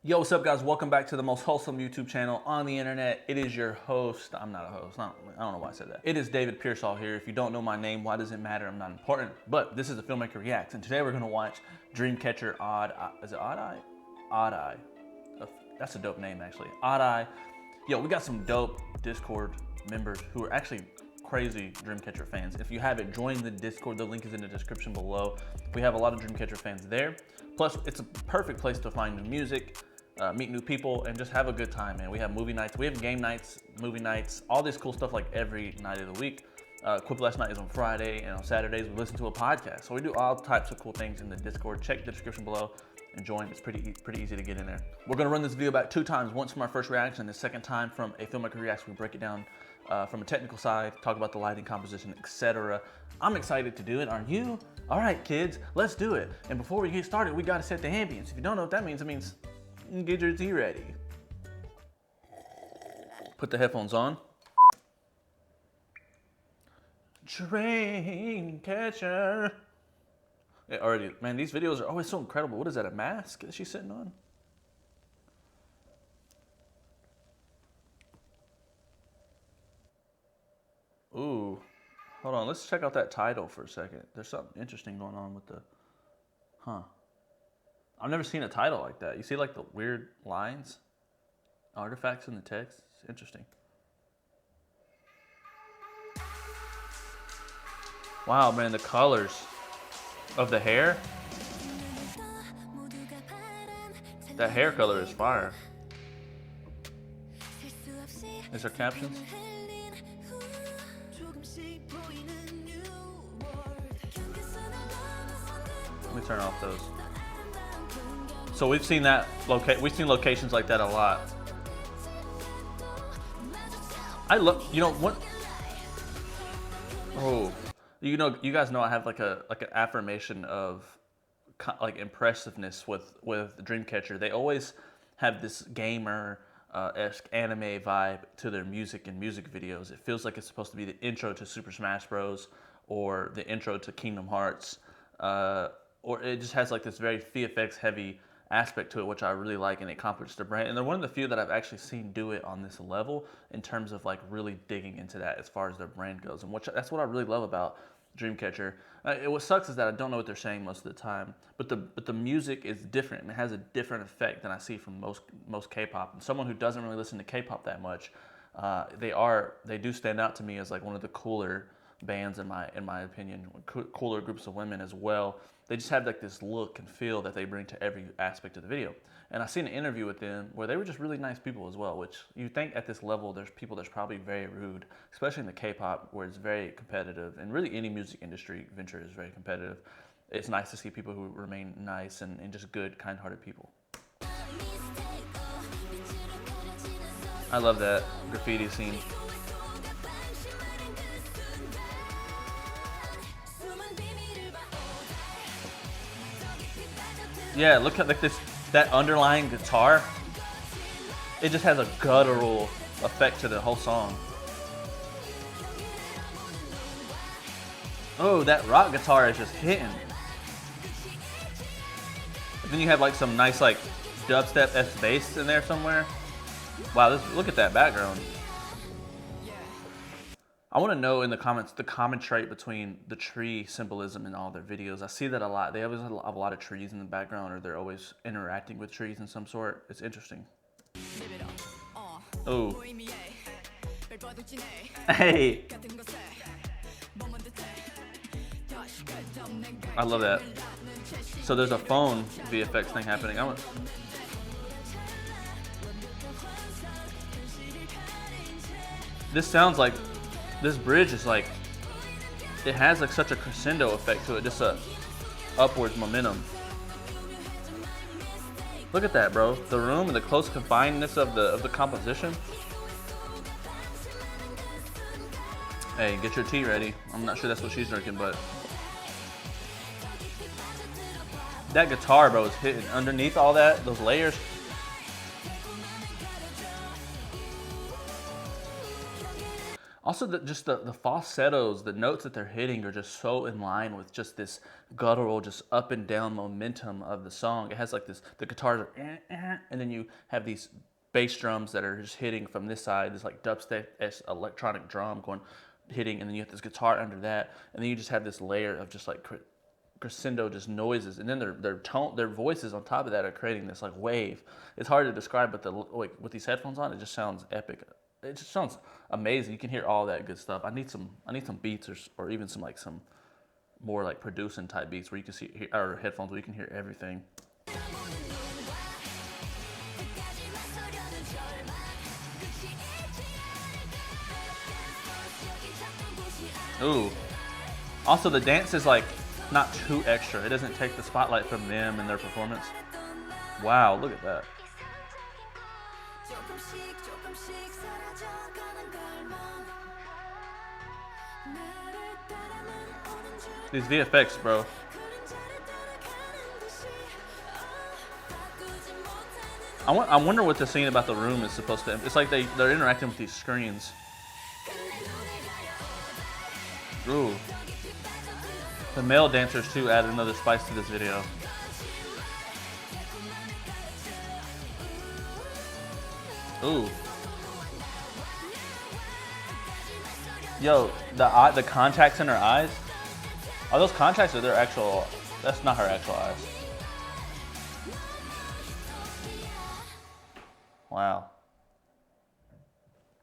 Yo, what's up guys? Welcome back to the most wholesome YouTube channel on the internet. It is your host. I'm not a host. I don't know why I said that. It is David Piersaul here. If you don't know my name, why does it matter? I'm not important. But this is the Filmmaker Reacts, and today we're gonna watch DREAMCATCHER Odd Eye. Is it Odd Eye? Odd Eye. That's a dope name actually. Odd Eye. Yo, we got some dope Discord members who are actually crazy DREAMCATCHER fans. If you haven't joined the Discord, the link is in the description below. We have a lot of DREAMCATCHER fans there. Plus, it's a perfect place to find new music, meet new people, and just have a good time, man. We have movie nights, we have game nights, movie nights, all this cool stuff like every night of the week. Quip Last Night is on Friday, and on Saturdays we listen to a podcast. So we do all types of cool things in the Discord. Check the description below and join. It's pretty easy to get in there. We're gonna run this video back 2 times, once from our first reaction, and the second time from a Filmmaker Reacts. We break it down from a technical side, talk about the lighting, composition, etc. I'm excited to do it, aren't you? All right, kids, let's do it. And before we get started, we gotta set the ambience. If you don't know what that means, it means get your tea ready. Put the headphones on. DREAMCATCHER. Yeah, already, man, these videos are always so incredible. What is that, a mask that she's sitting on? Ooh, hold on, let's check out that title for a second. There's something interesting going on with the, I've never seen a title like that. You see like the weird lines, artifacts in the text. It's interesting. Wow, man, the colors of the hair. That hair color is fire. Is there captions? Let me turn off those. So we've seen that we've seen locations like that a lot. I love, you know what? Oh, you guys know I have like an affirmation of like impressiveness with DREAMCATCHER. They always have this gamer-esque anime vibe to their music and music videos. It feels like it's supposed to be the intro to Super Smash Bros. Or the intro to Kingdom Hearts. Or it just has like this very VFX heavy aspect to it, which I really like, and it complements their brand. And they're one of the few that I've actually seen do it on this level in terms of like really digging into that as far as their brand goes. And that's what I really love about DREAMCATCHER. What sucks is that I don't know what they're saying most of the time, but the music is different and it has a different effect than I see from most K-pop. And someone who doesn't really listen to K-pop that much, they do stand out to me as like one of the cooler bands in my opinion, cooler groups of women as well. They just have like this look and feel that they bring to every aspect of the video. And I seen an interview with them where they were just really nice people as well, which you think at this level there's people that's probably very rude, especially in the K-pop where it's very competitive, and really any music industry venture is very competitive. It's nice to see people who remain nice and just good, kind-hearted people. I love that graffiti scene. Yeah, look at like that underlying guitar. It just has a guttural effect to the whole song. Oh, that rock guitar is just hitting. And then you have like some nice like dubstep-esque bass in there somewhere. Wow, look at that background. I want to know in the comments the common trait between the tree symbolism in all their videos. I see that a lot. They always have a lot of trees in the background, or they're always interacting with trees in some sort. It's interesting. Oh. Hey. I love that. So there's a phone VFX thing happening. This sounds like, this bridge is like, it has like such a crescendo effect to it, just a upwards momentum. Look at that, bro. The room and the close confinedness of the composition. Hey, get your tea ready. I'm not sure that's what she's drinking, but that guitar, bro, is hitting underneath all that, those layers. Also, just the falsettos, the notes that they're hitting are just so in line with just this guttural, just up and down momentum of the song. It has like this, the guitars are, and then you have these bass drums that are just hitting from this side, this like dubstep electronic drum going, hitting, and then you have this guitar under that, and then you just have this layer of just like crescendo, just noises, and then their voices on top of that are creating this like wave. It's hard to describe, but like with these headphones on, it just sounds epic. It just sounds amazing. You can hear all that good stuff. I need some beats or even some more like producing type beats where you can see, or headphones where you can hear everything. Ooh. Also, the dance is like not too extra. It doesn't take the spotlight from them and their performance. Wow, look at that. These VFX, bro. I wonder what the scene about the room is supposed to. It's like they're interacting with these screens. Ooh. The male dancers too added another spice to this video. Ooh. Yo, the contacts in her eyes. Are those contacts or their actual? That's not her actual eyes. Wow.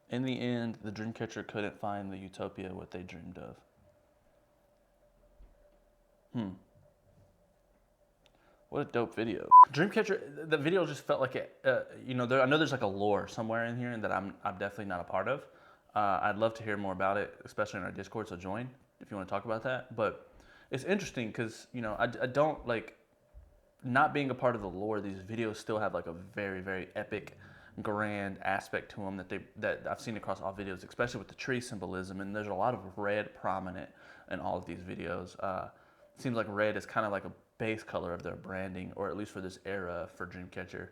In the end, the Dreamcatcher couldn't find the utopia what they dreamed of. What a dope video. Dreamcatcher, the video just felt like it, you know, I know there's like a lore somewhere in here that I'm definitely not a part of. I'd love to hear more about it, especially in our Discord, so join if you want to talk about that. But it's interesting because, you know, I don't like, not being a part of the lore, these videos still have like a very, very epic, grand aspect to them that I've seen across all videos, especially with the tree symbolism. And there's a lot of red prominent in all of these videos. It seems like red is kind of like a base color of their branding, or at least for this era for Dreamcatcher.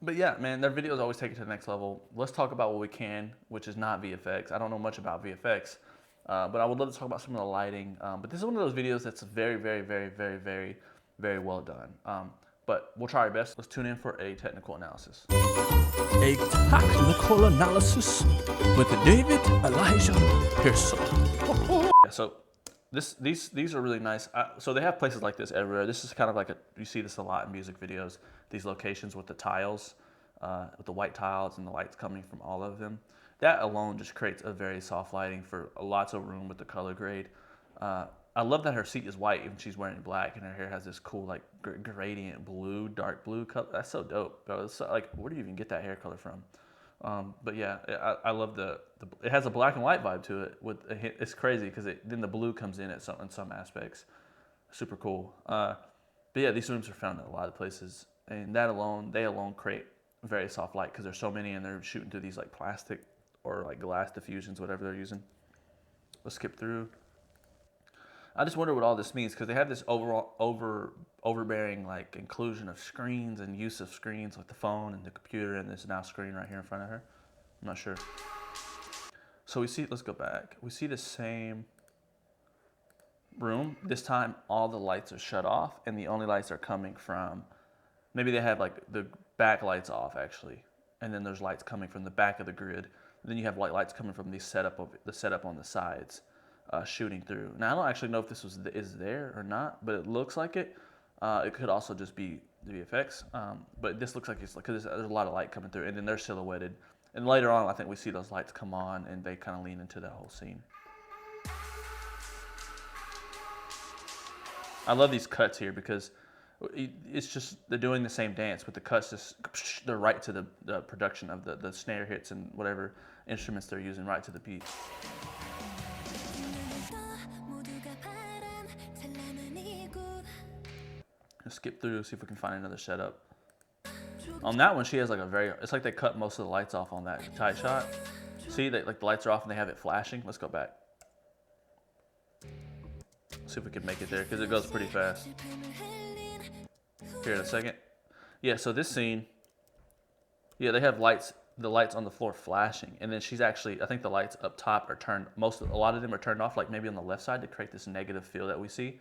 But yeah, man, their videos always take it to the next level. Let's talk about what we can, which is not VFX. I don't know much about VFX, but I would love to talk about some of the lighting. But this is one of those videos that's very, very, very, very, very, very well done. But we'll try our best. Let's tune in for a technical analysis. A technical analysis with David Elijah Piersaul. Yeah, so these are really nice. So they have places like this everywhere. This is kind of like you see this a lot in music videos. These locations with the tiles, with the white tiles and the lights coming from all of them. That alone just creates a very soft lighting for lots of room with the color grade. I love that her seat is white and she's wearing black, and her hair has this cool like gradient blue, dark blue color. That's so dope, bro. It's so, like, where do you even get that hair color from? But yeah, I love it has a black and white vibe to it. It's crazy because then the blue comes in in some aspects. Super cool. But yeah, these rooms are found in a lot of places, and they alone create very soft light because there's so many, and they're shooting through these like plastic or like glass diffusions, whatever they're using. Let's skip through. I just wonder what all this means, because they have this overbearing like inclusion of screens and use of screens with the phone and the computer and this now screen right here in front of her. I'm not sure. So let's go back. We see the same room. This time all the lights are shut off and the only lights are coming from, maybe they have like the back lights off actually. And then there's lights coming from the back of the grid. And then you have lights coming from the setup on the sides. Shooting through. Now I don't actually know if this is there or not, but it looks like it. It could also just be the VFX, but this looks like it's because there's a lot of light coming through, and then they're silhouetted. And later on, I think we see those lights come on, and they kind of lean into that whole scene. I love these cuts here because it's just they're doing the same dance, but the cuts just they're right to the production of the snare hits and whatever instruments they're using, right to the beat. Let's skip through, see if we can find another setup. On that one, she has like it's like they cut most of the lights off on that tight shot. See, like the lights are off and they have it flashing. Let's go back. See if we can make it there, because it goes pretty fast. Here in a second. Yeah, so this scene, yeah, they have lights the lights on the floor flashing, and then she's actually, I think the lights up top are turned, a lot of them are turned off, like maybe on the left side to create this negative feel that we see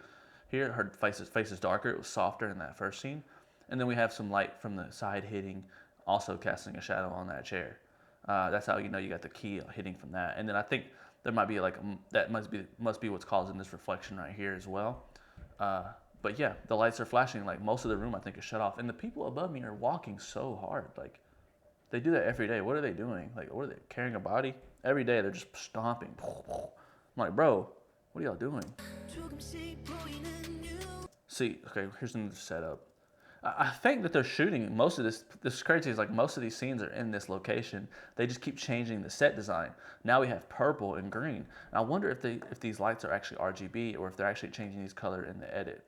here. Her face is darker, it was softer in that first scene. And then we have some light from the side hitting, also casting a shadow on that chair. That's how you know you got the key hitting from that. And then I think there might be like, that must be what's causing this reflection right here as well. But yeah, the lights are flashing, like most of the room I think is shut off. And the people above me are walking so hard, like, they do that every day. What are they doing? Like, what are they, carrying a body? Every day they're just stomping. I'm like, bro, what are y'all doing? See, okay, here's another setup. I think that they're shooting most of this. This is crazy. Is like most of these scenes are in this location. They just keep changing the set design. Now we have purple and green. And I wonder if these lights are actually RGB or if they're actually changing these color in the edit.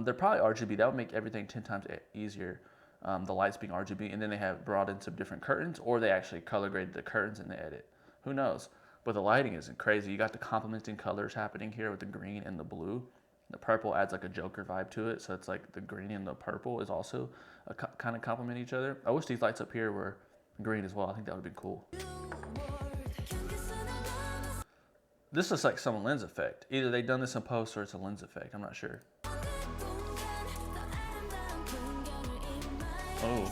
They're probably RGB. That would make everything 10 times easier. The lights being RGB, and then they have brought in some different curtains, or they actually color graded the curtains in the edit. Who knows? But the lighting isn't crazy. You got the complementing colors happening here with the green and the blue. The purple adds like a Joker vibe to it, so it's like the green and the purple is also kind of complement each other. I wish these lights up here were green as well. I think that would be cool. This looks like some lens effect. Either they've done this in post or it's a lens effect. I'm not sure. Oh.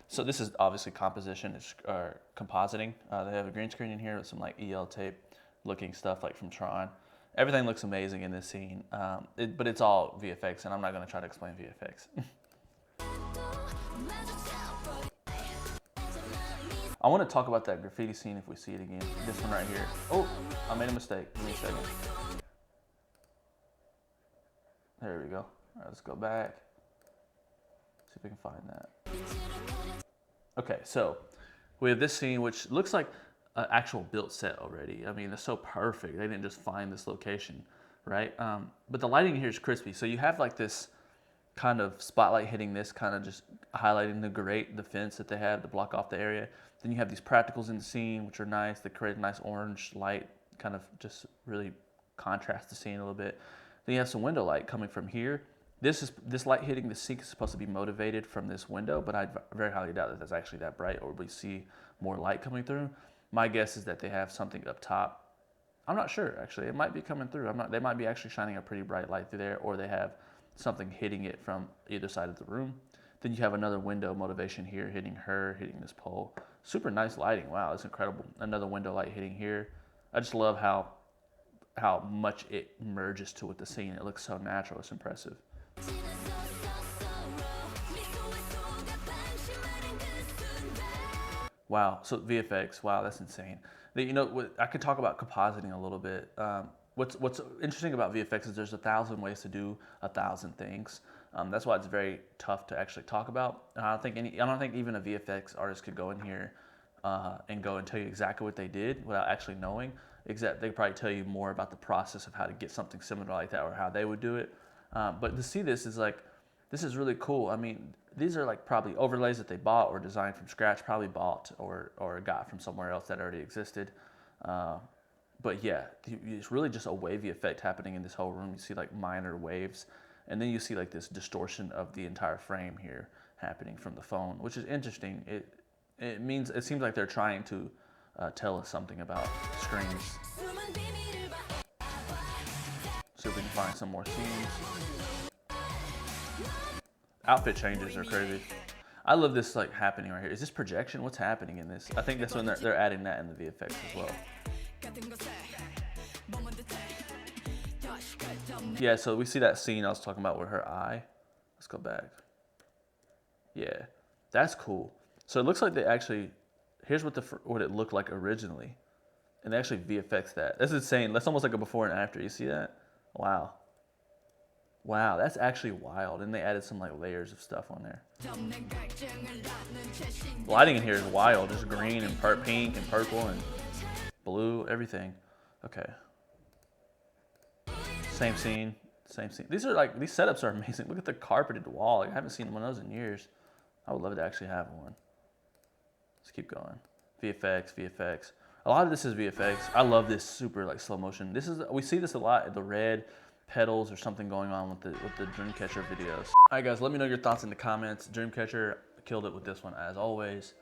So this is obviously composition, it's compositing. They have a green screen in here with some like EL tape looking stuff like from Tron. Everything looks amazing in this scene, but it's all VFX, and I'm not gonna try to explain VFX. I wanna talk about that graffiti scene if we see it again. This one right here. Oh, I made a mistake, give me a second. There we go. All right, let's go back. See if we can find that. Okay, so we have this scene which looks like an actual built set already. I mean, it's so perfect. They didn't just find this location, right? But the lighting here is crispy. So you have like this kind of spotlight hitting this, kind of just highlighting the fence that they have to block off the area. Then you have these practicals in the scene, which are nice. They create a nice orange light, kind of just really contrast the scene a little bit. Then you have some window light coming from here. This light hitting the sink is supposed to be motivated from this window, but I very highly doubt that that's actually that bright, or we see more light coming through. My guess is that they have something up top. I'm not sure, actually. It might be coming through. They might be actually shining a pretty bright light through there, or they have something hitting it from either side of the room. Then you have another window motivation here, hitting hitting this pole. Super nice lighting. Wow, it's incredible. Another window light hitting here. I just love how much it merges with the scene. It looks so natural. It's impressive. Wow, so VFX, wow, that's insane. You know, I could talk about compositing a little bit. What's interesting about VFX is there's 1,000 ways to do 1,000 things. That's why it's very tough to actually talk about. I don't think even a VFX artist could go in here and go and tell you exactly what they did without actually knowing. They could probably tell you more about the process of how to get something similar like that, or how they would do it. But to see this is like, this is really cool. I mean, these are like probably overlays that they bought or designed from scratch, probably bought or got from somewhere else that already existed. But yeah, it's really just a wavy effect happening in this whole room. You see like minor waves, and then you see like this distortion of the entire frame here happening from the phone, which is interesting. It seems like they're trying to tell us something about screens. See if we can find some more scenes. Outfit changes are crazy. I love this like happening right here. Is this projection? What's happening in this? I think that's when they're adding that in the VFX as well. Yeah, so we see that scene I was talking about with her eye. Let's go back. Yeah, that's cool. So it looks like they actually, here's what it looked like originally. And they actually VFX that. That's insane. That's almost like a before and after. You see that? Wow. Wow, that's actually wild. And they added some like layers of stuff on there. Lighting in here is wild. Just green and pink and purple and blue, everything. Okay. Same scene, same scene. These setups are amazing. Look at the carpeted wall. Like, I haven't seen one of those in years. I would love to actually have one. Let's keep going. VFX. A lot of this is VFX. I love this super like slow motion. We see this a lot, the red pedals or something going on with the Dreamcatcher videos. All right guys, let me know your thoughts in the comments. Dreamcatcher killed it with this one as always.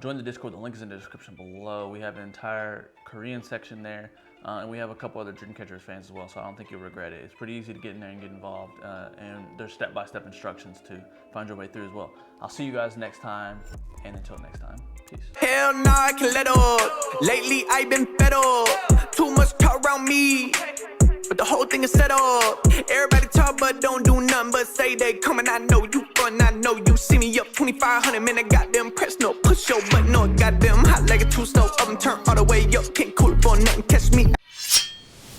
Join the Discord. The link is in the description below. We have an entire Korean section there, and we have a couple other Dreamcatchers fans as well, so I don't think you'll regret it. It's pretty easy to get in there and get involved, and there's step-by-step instructions to find your way through as well. I'll see you guys next time, and until next time, peace. Hell nah, I can let up. Lately I've been fed up. Too much talk around me, but the whole thing is set up. Everybody talk but don't do nothing but say they coming. I know you fun, I know you see me up 2500, man, I got them press no push your button, no goddamn hot like a two-stove oven, turn all the way up, can't cool it for nothing, catch me